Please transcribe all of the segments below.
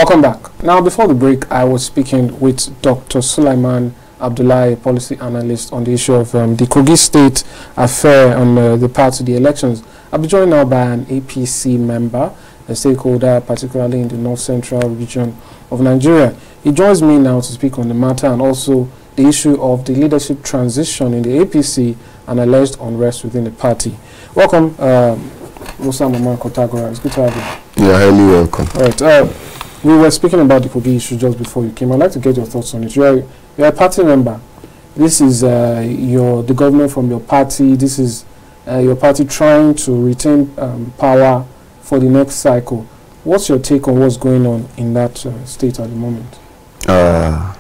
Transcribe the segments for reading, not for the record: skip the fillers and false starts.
Welcome back. Now, before the break, I was speaking with Dr. Sulaiman Abdullahi, policy analyst, on the issue of the Kogi State affair on the path to the elections. I'll be joined now by an APC member, a stakeholder, particularly in the north-central region of Nigeria. He joins me now to speak on the matter and also the issue of the leadership transition in the APC and alleged unrest within the party. Welcome, Musa Mama Kotagora. It's good to have you. You're highly welcome. All right. We were speaking about the Kogi issue just before you came. I'd like to get your thoughts on it. You're a party member. This is the governor from your party. This is your party trying to retain power for the next cycle. What's your take on what's going on in that state at the moment? I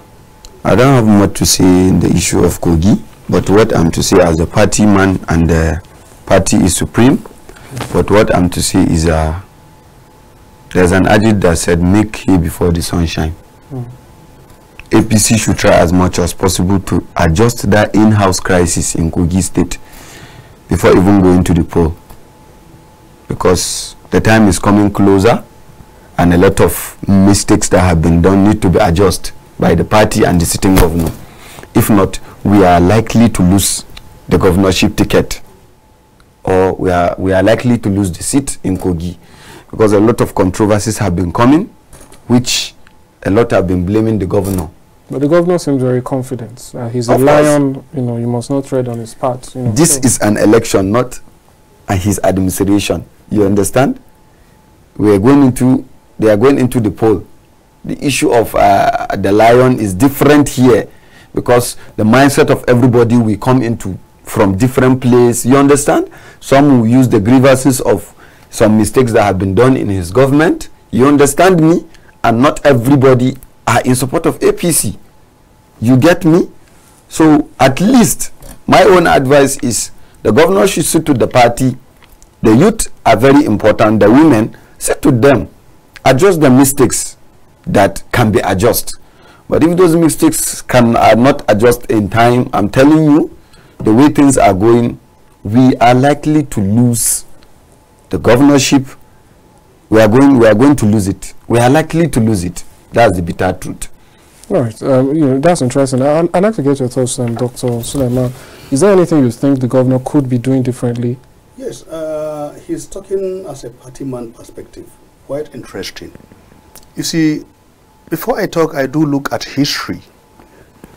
don't have much to say in the issue of Kogi, but what I'm to say as a party man, and the party is supreme, but what I'm to say is there's an adage that said, make hay before the sunshine. APC should try as much as possible to adjust that in-house crisis in Kogi State before even going to the poll. Because the time is coming closer and a lot of mistakes that have been done need to be adjusted by the party and the sitting governor. If not, we are likely to lose the governorship ticket, or we are likely to lose the seat in Kogi. Because a lot of controversies have been coming, which a lot have been blaming the governor. But the governor seems very confident. He's a lion, you must not tread on his path. This is an election, not his administration. You understand? They are going into the poll. The issue of the lion is different here, because the mindset of everybody will come into from different places. You understand? Some will use the grievances of some mistakes that have been done in his government. You understand me? And not everybody are in support of APC. You get me? So at least my own advice is the governor should sit to the party. The youth are very important. The women, sit to them. Adjust the mistakes that can be adjusted. But if those mistakes are not adjusted in time, I'm telling you, the way things are going, we are likely to lose the governorship. We are going to lose it. We are likely to lose it. That's the bitter truth. All right. That's interesting. I'd like to get your thoughts, Dr. Sulaiman. Is there anything you think the governor could be doing differently? Yes. He's talking as a party man perspective. Quite interesting. You see, before I talk, I do look at history.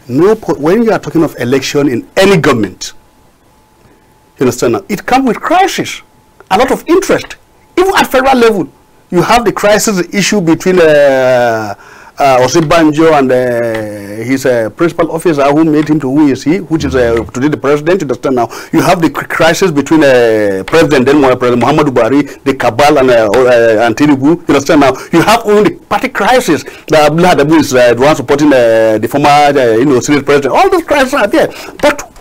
When you are talking of election in any government, you understand now, it comes with crisis. A lot of interest. Even at federal level, you have the crisis issue between Osibanjo and his principal officer who made him to who is he, which is today the president. You understand now? You have the crisis between President Muhammadu Buhari, the cabal, and Tinubu. You understand now? You have only the party crisis. The Abdullah Adabu is the one supporting the former Senate president. All those crises are there, but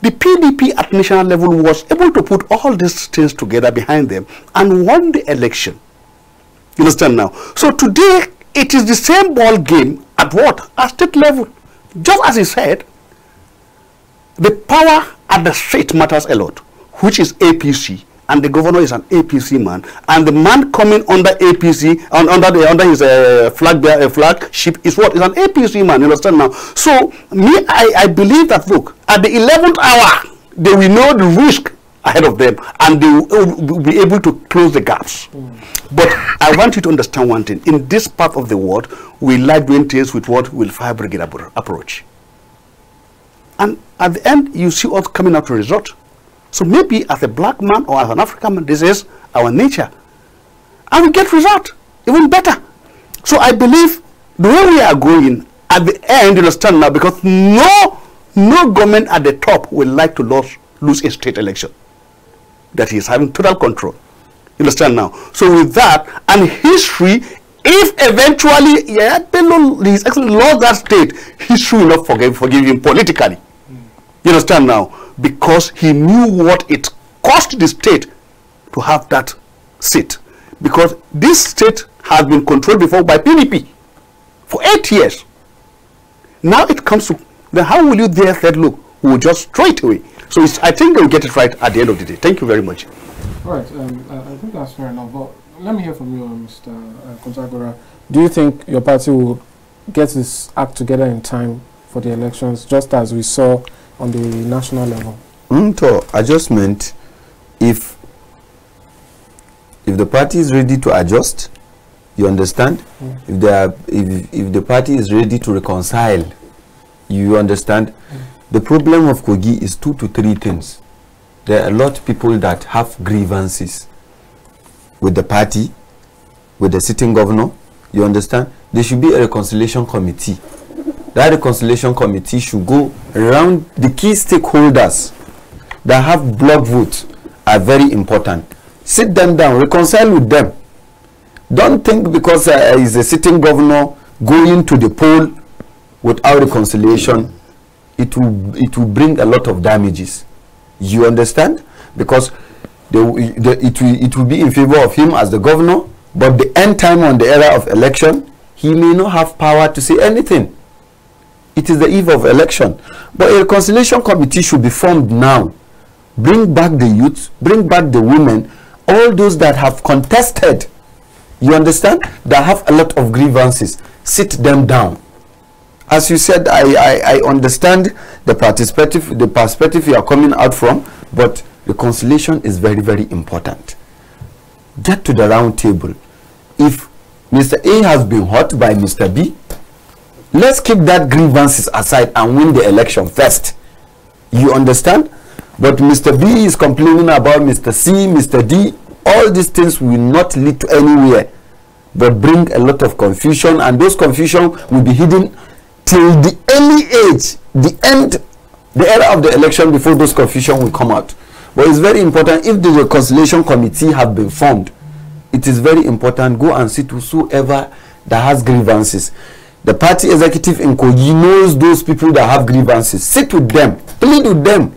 the PDP at national level was able to put all these things together behind them and won the election. You understand now? So today, it is the same ball game at what? At state level. Just as he said, the power at the state matters a lot, which is APC, and the governor is an APC man, and the man coming under APC, under his flagship is what? Is an APC man, you understand now? So, I believe that, look, at the 11th hour, they will know the risk ahead of them, and they will be able to close the gaps. But I want you to understand one thing. In this part of the world, we like doing things with what will fire brigade approach. And at the end, you see us coming out to result. So maybe as a black man or as an African man, this is our nature. And we get result, even better. So I believe the way we are going, at the end, you understand now, because no government at the top will like to lose a state election. That he is having total control. You understand now? So with that, and history, if eventually His Excellency lost that state, history will not forgive him politically. You understand now? Because he knew what it cost the state to have that seat. Because this state has been controlled before by PDP for 8 years. Now it comes to, then how will you dare say, look, we will just throw it away? So I think they'll get it right at the end of the day. Thank you very much. All right. I think that's fair enough. But let me hear from you, Mr. Kontagora. Do you think your party will get its act together in time for the elections, just as we saw on the national level? To adjustment, if the party is ready to adjust, you understand? If the party is ready to reconcile, you understand? The problem of Kogi is 2 to 3 things. There are a lot of people that have grievances with the party, with the sitting governor. You understand? There should be a reconciliation committee. That reconciliation committee should go around the key stakeholders that have block votes are very important. Sit them down, reconcile with them. Don't think because is a sitting governor going to the poll without reconciliation, it will bring a lot of damages. You understand? Because it will be in favor of him as the governor, but the end time on the era of election, he may not have power to say anything. It is the eve of election. But a reconciliation committee should be formed now. Bring back the youth, bring back the women, all those that have contested, you understand, that have a lot of grievances. Sit them down. As you said, I understand the perspective you are coming out from, but reconciliation is very, very important. Get to the round table. If Mr. A has been hurt by Mr. B, let's keep that grievances aside and win the election first. You understand? But Mr. B is complaining about Mr. C, Mr. D. All these things will not lead to anywhere, but bring a lot of confusion, and those confusion will be hidden till the early age, the era of the election, before those confusion will come out. But it's very important, if the reconciliation committee have been formed, it is very important, go and sit with whoever that has grievances. The party executive in Kogi knows those people that have grievances. Sit with them, plead with them.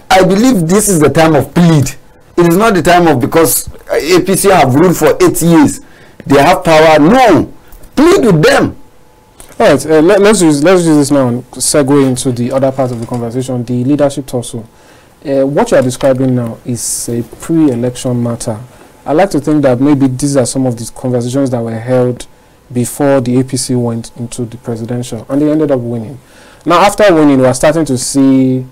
I believe this is the time of plead. It is not the time of because APC have ruled for 8 years, they have power. No, plead with them. All right, let's use this now and segue into the other part of the conversation, the leadership tussle. What you are describing now is a pre-election matter. I like to think that maybe these are some of the conversations that were held before the APC went into the presidential, and they ended up winning. Now, after winning, we are starting to see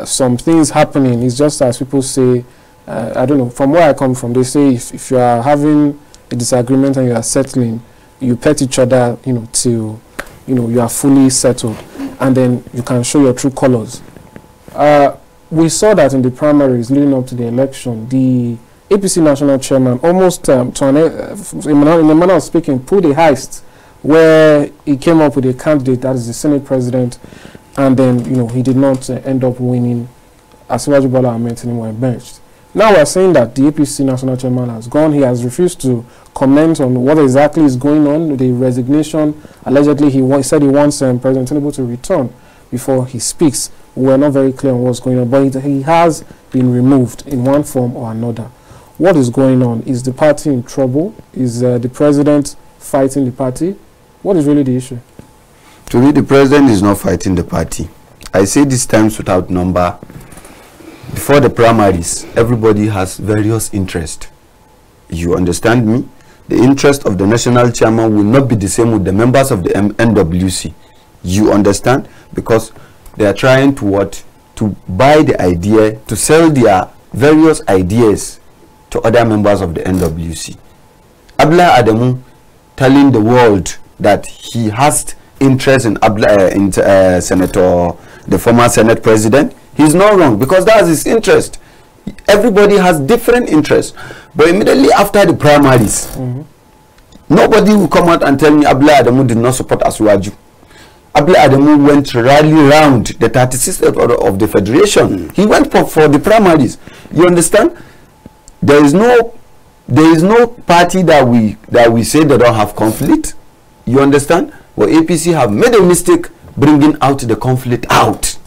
some things happening. It's just as people say, I don't know, from where I come from, they say if you are having a disagreement and you are settling, you pet each other, till, you are fully settled, and then you can show your true colors. We saw that in the primaries leading up to the election, the APC national chairman almost, in a manner of speaking, pulled a heist where he came up with a candidate that is the Senate president, and then, he did not end up winning. Asiwaju Bola Ahmed Tinubu were benched. Now we're saying that the APC national chairman has gone. He has refused to comment on what exactly is going on with the resignation. Allegedly, he said he wants President Tinubu to return before he speaks. We're not very clear on what's going on, but he has been removed in one form or another. What is going on? Is the party in trouble? Is the president fighting the party? What is really the issue? To me, the president is not fighting the party. I say this times without number. Before the primaries, everybody has various interests. You understand me? The interest of the national chairman will not be the same with the members of the NWC. You understand? Because they are trying to buy the idea, to sell their various ideas to other members of the NWC. Abla Adamu telling the world that he has interest in Senator, the former Senate president, he's not wrong, because that's his interest. Everybody has different interests. But immediately after the primaries, nobody will come out and tell me Abla Adamu did not support Asiwaju. Abla Adamu went rally round the 36th of the federation. He went for the primaries. You understand? There is no party that we say they don't have conflict. You understand? Well, APC have made a mistake bringing out the conflict out.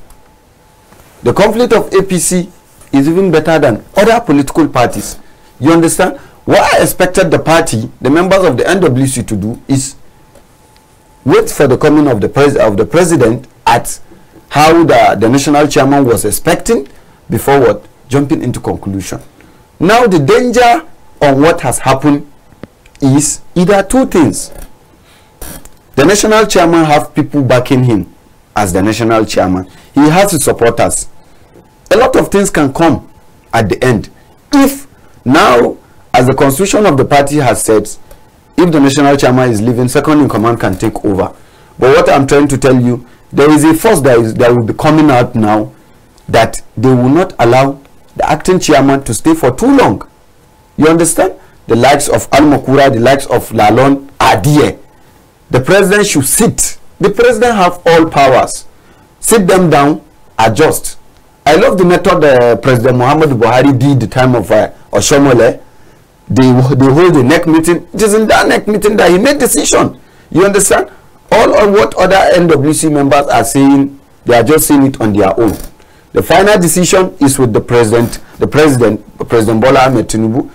The conflict of APC is even better than other political parties. You understand? What I expected the party, the members of the NWC, to do is wait for the coming of the president at how the national chairman was expecting before jumping into conclusion. Now the danger on what has happened is either two things. The national chairman have people backing him as the national chairman. He has his supporters. A lot of things can come at the end. If now, as the constitution of the party has said, if the national chairman is leaving, second in command can take over. But what I'm trying to tell you, there is a force that will be coming out now that they will not allow the acting chairman to stay for too long. You understand? The likes of Al Makura, the likes of Lalon are there. The president should sit. The president have all powers. Sit them down, adjust. I love the method President Muhammadu Buhari did the time of Oshomole. They hold a neck meeting. It is in that neck meeting that he made decision. You understand? All on what other NWC members are saying, they are just saying it on their own. The final decision is with the president, President Bola Ahmed Tinubu.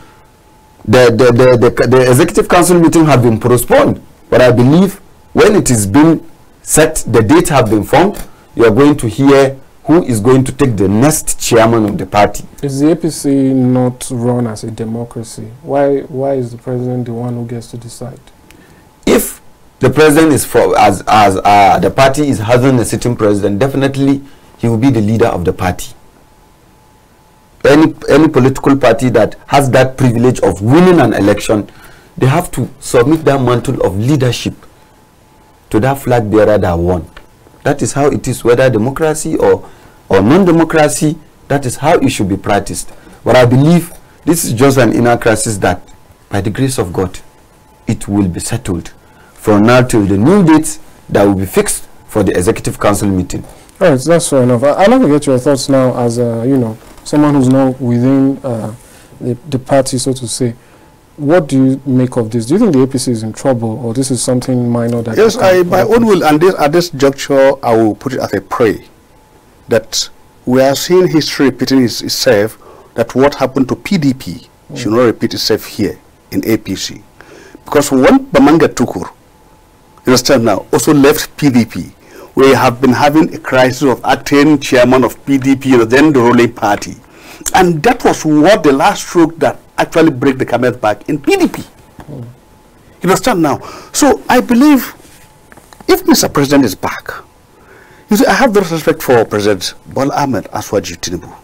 The executive council meeting have been postponed, but I believe when it is being set, the date have been formed, you are going to hear who is going to take the next chairman of the party. Is the APC not run as a democracy? Why is the president the one who gets to decide? If the president is the party is having a sitting president, definitely he will be the leader of the party. Any political party that has that privilege of winning an election, they have to submit that mantle of leadership to that flag bearer that won. That is how it is, whether democracy or non-democracy, that is how it should be practiced. But I believe this is just an inner crisis that, by the grace of God, it will be settled from now till the new dates that will be fixed for the executive council meeting. All right, that's fair enough. I'd like to get your thoughts now as, you know, someone who's not within the party, so to say. What do you make of this? Do you think the APC is in trouble, or this is something minor that... Yes, by own will, and at this juncture, I will put it as a prayer that we are seeing history repeating itself, that what happened to PDP should not repeat itself here in APC. Because when Bamanga Tukur, you understand now, also left PDP, we have been having a crisis of acting chairman of PDP and then the ruling party. And that was what the last stroke that actually break the camel's back in PDP. You understand now? So I believe if Mr. President is back, you see, I have very respect for President Bola Ahmed Aswaji Tinubu.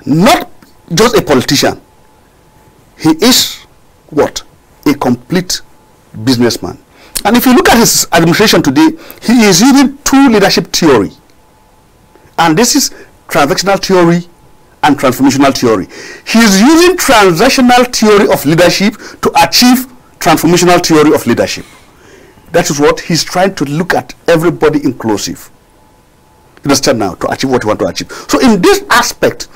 Not just a politician. He is what? A complete businessman. And if you look at his administration today, he is using two leadership theory. And this is transactional theory and transformational theory. He is using transactional theory of leadership to achieve transformational theory of leadership. That is what he's trying to look at, everybody inclusive. You understand now, to achieve what he wants to achieve. So in this aspect,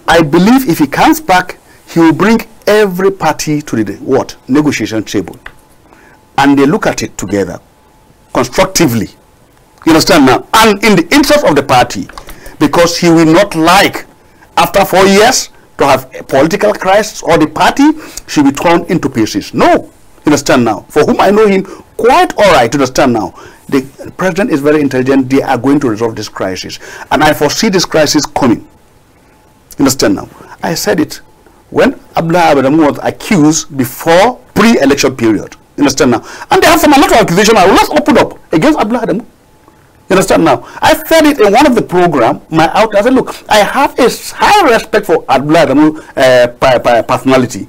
I believe if he comes back, he will bring every party to the what? Negotiation table. And they look at it together, constructively. You understand now? And in the interest of the party, because he will not like, after 4 years, to have a political crisis or the party should be torn into pieces. No. You understand now? For whom I know him quite all right, you understand now? The president is very intelligent. They are going to resolve this crisis. And I foresee this crisis coming. You understand now? I said it. When Abdullah Adamu was accused before pre-election period. You understand now? And they have some a lot of accusation. I will not open up against Abdullah Adamu. You understand now? I said it in one of the program. My outlet, I said, look, I have a high respect for Abdullah Adamu personality,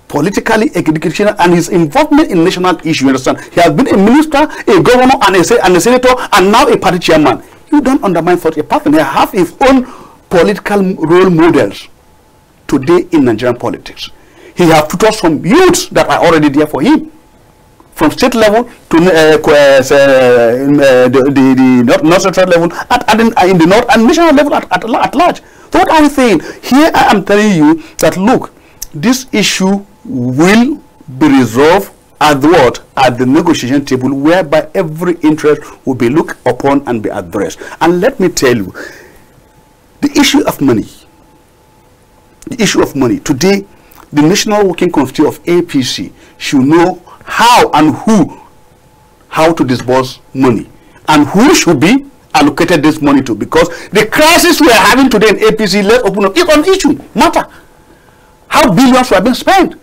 politically, educational, and his involvement in national issues. You understand? He has been a minister, a governor, and a senator, and now a party chairman. You don't undermine such a person. He has his own political role models today in Nigerian politics. He has tutored some youths that are already there for him, from state level to the north central level, in the north and national level at large. So what are we saying? Here I am telling you that look, this issue will be resolved at the what? At the negotiation table, whereby every interest will be looked upon and be addressed. And let me tell you, the issue of money. The issue of money. Today, the National Working Committee of APC should know how and how to disburse money and who should be allocated this money to, because the crisis we are having today in APC, let's open up, it's an issue, matter. How billions have been spent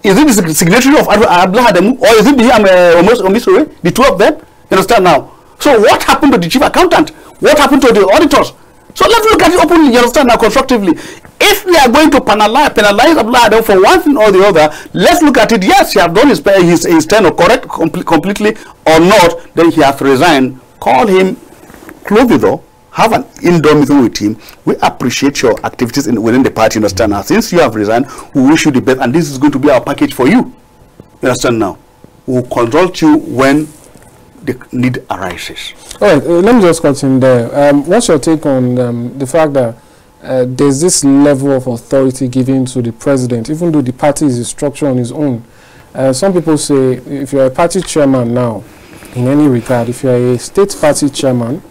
Is it the signatory of Abdullah Adamu, or is it the Omisore? The two of them? You understand now? So what happened to the chief accountant? What happened to the auditors? So let's look at it openly, you understand now, constructively. If we are going to penalize Abdullah Adamu for one thing or the other, let's look at it. Yes, he has done his tenure correct completely or not, then he has resigned. Call him, close the door, have an indoor meeting with him. We appreciate your activities within the party, you understand now. Since you have resigned, we wish you the best, and this is going to be our package for you. You understand now? We'll consult you when the need arises. All right, let me just continue there. What's your take on the fact that there's this level of authority given to the president, even though the party is a structure on its own? Some people say if you're a party chairman now, in any regard, if you're a state party chairman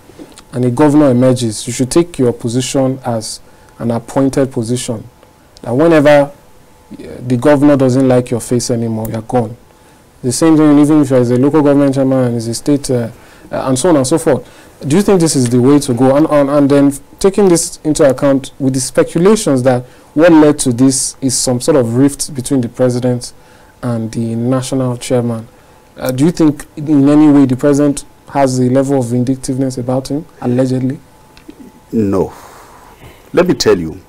and a governor emerges, you should take your position as an appointed position. That whenever the governor doesn't like your face anymore, you're gone. The same thing even if you're a local government chairman and is a state and so on and so forth. Do you think this is the way to go? And then taking this into account with the speculations that what led to this is some sort of rift between the president and the national chairman. Do you think in any way the president has the level of vindictiveness about him, allegedly? No. Let me tell you,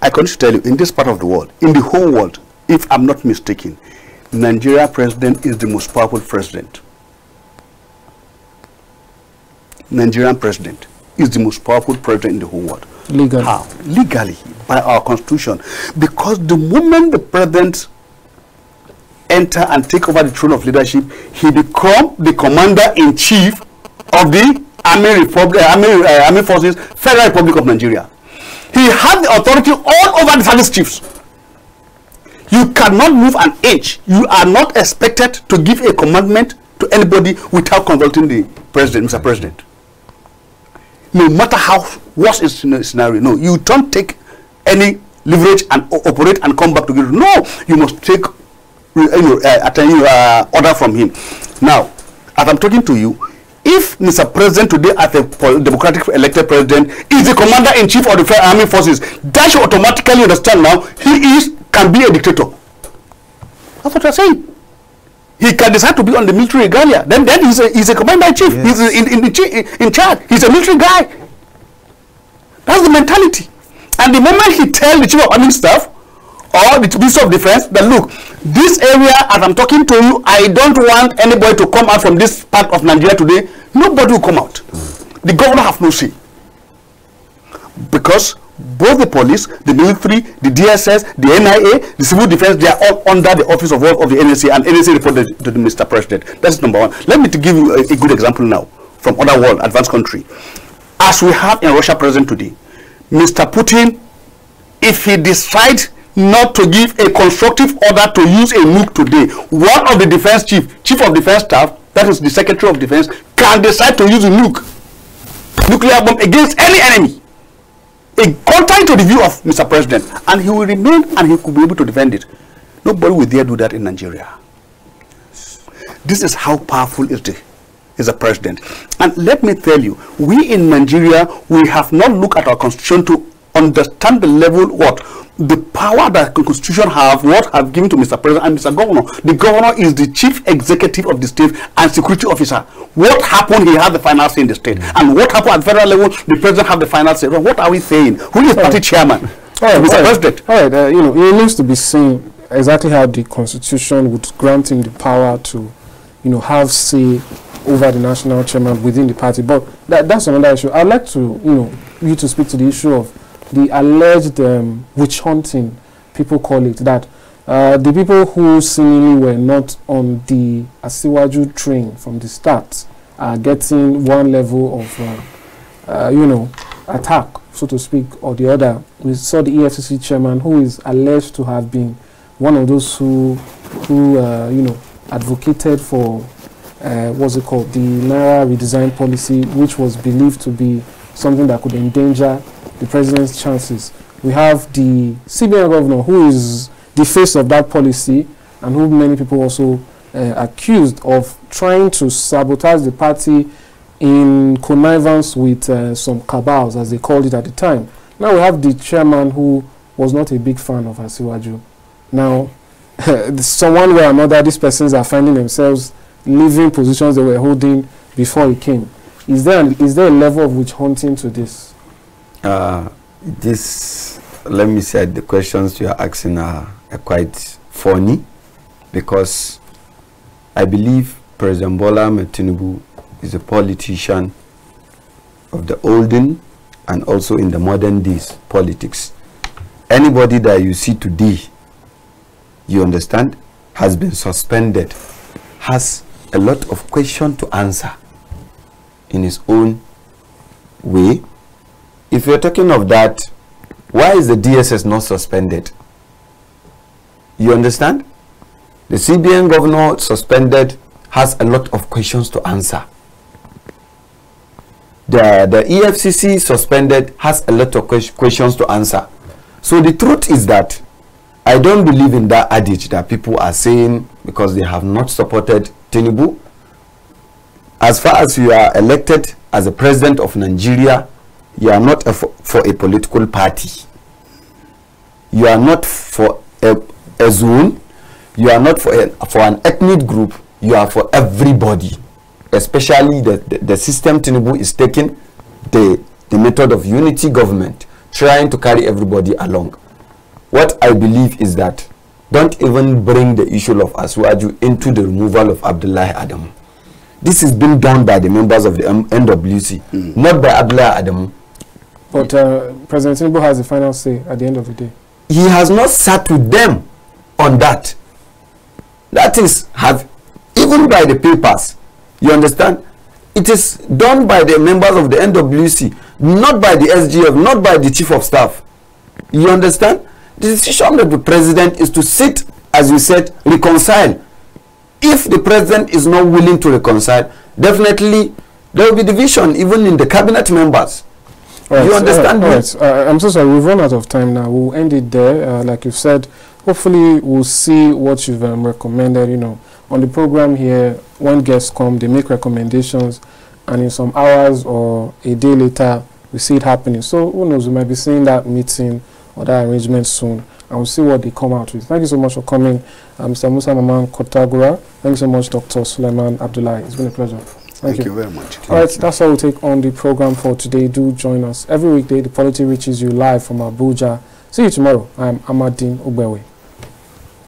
I can tell you, in this part of the world, in the whole world, if I'm not mistaken, Nigeria president is the most powerful president. Nigerian president is the most powerful president in the whole world. Legally. How? Legally, by our constitution. Because the moment the president enter and take over the throne of leadership, he become the commander-in-chief of the Army Forces, Federal Republic of Nigeria. He has the authority all over the service chiefs. You cannot move an inch. You are not expected to give a commandment to anybody without consulting the president, Mr. President. No matter how worse is the scenario, no, you don't take any leverage and operate and come back together. No, you must take order from him. Now, as I'm talking to you, if Mr. President today, as a democratic elected president, is the commander-in-chief of the Federal Army Forces, that should automatically understand now he can be a dictator. That's what I'm saying. He can decide to be on the military regalia. Then he's a commander-in-chief. Yes. He's in charge. He's a military guy. That's the mentality. And the moment he tells the chief of army staff or the minister of defense that, look, this area, as I'm talking to you, I don't want anybody to come out from this part of Nigeria today, nobody will come out. The governor have no say. Because both the police, the military, the DSS, the NIA, the civil defense, they are all under the office of the NSA, and NSA reported to the Mr. President. That's number one. Let me give you a good example now from other world, advanced country. As we have in Russia present today, Mr. Putin, if he decides not to give a constructive order to use a nuke today, one of the defense chief of defense staff, that is the Secretary of Defense, can decide to use a nuclear bomb against any enemy, contrary to the view of Mr. President, and he will remain and he could be able to defend it. Nobody will dare do that in Nigeria. This is how powerful is the president. And let me tell you, we in Nigeria, we have not looked at our constitution to understand the level, the power that the constitution have given to Mr. President and Mr. Governor. The governor is the chief executive of the state and security officer. What happened, he has the final say in the state. And what happened at federal level, the president have the final say. What are we saying? Who is party chairman? Mr. President. All right, it remains to be seen exactly how the constitution would grant him the power to, have say over the national chairman within the party. But that's another issue. I'd like to, you to speak to the issue of the alleged witch hunting, people call it, that the people who seemingly were not on the Asiwaju train from the start are getting one level of, attack, so to speak, or the other. We saw the EFCC chairman, who is alleged to have been one of those who advocated for, what's it called, the Naira redesign policy, which was believed to be something that could endanger the president's chances. We have the CBN governor, who is the face of that policy and who many people also accused of trying to sabotage the party in connivance with some cabals, as they called it at the time. Now we have the chairman, who was not a big fan of Asiwaju. Now, someone way or another, these persons are finding themselves leaving positions they were holding before he came. Is there a level of witch hunting to this? Let me say, the questions you are asking are quite funny, because I believe President Bola Ahmed Tinubu is a politician of the olden and also in the modern days politics. Anybody that you see today, you understand, has been suspended, has a lot of questions to answer in his own way. If you're talking of that, why is the DSS not suspended? You understand? The CBN governor suspended has a lot of questions to answer. The EFCC suspended has a lot of questions to answer. So the truth is that I don't believe in that adage that people are saying because they have not supported Tinubu. As far as you are elected as a president of Nigeria, you are not for a political party. You are not for a zone. You are not for an ethnic group. You are for everybody. Especially the system Tinubu is taking, the method of unity government, trying to carry everybody along. What I believe is that don't even bring the issue of Asuwaju into the removal of Abdullahi Adamu. This is being done by the members of the NWC, not by Abdullahi Adamu. But President Tinubu has the final say at the end of the day. He has not sat with them on that. That is, even by the papers, you understand? It is done by the members of the NWC, not by the SGF, not by the chief of staff. You understand? The decision of the president is to sit, as you said, reconcile. If the president is not willing to reconcile, definitely there will be division even in the cabinet members. Right, you understand me? Right. I'm so sorry, we've run out of time now. We'll end it there. Like you've said, hopefully we'll see what you've recommended. You know, on the program here, when guests come, they make recommendations, and in some hours or a day later, we see it happening. So who knows, we might be seeing that meeting or that arrangement soon, and we'll see what they come out with. Thank you so much for coming, Mr. Musa Maman Kotagura. Thank you so much, Dr. Suleiman Abdullahi. It's been a pleasure. Thank you very much. All right, that's all we'll take on the program for today. Do join us every weekday. The Polity reaches you live from Abuja. See you tomorrow. I'm Amadine Ubewe.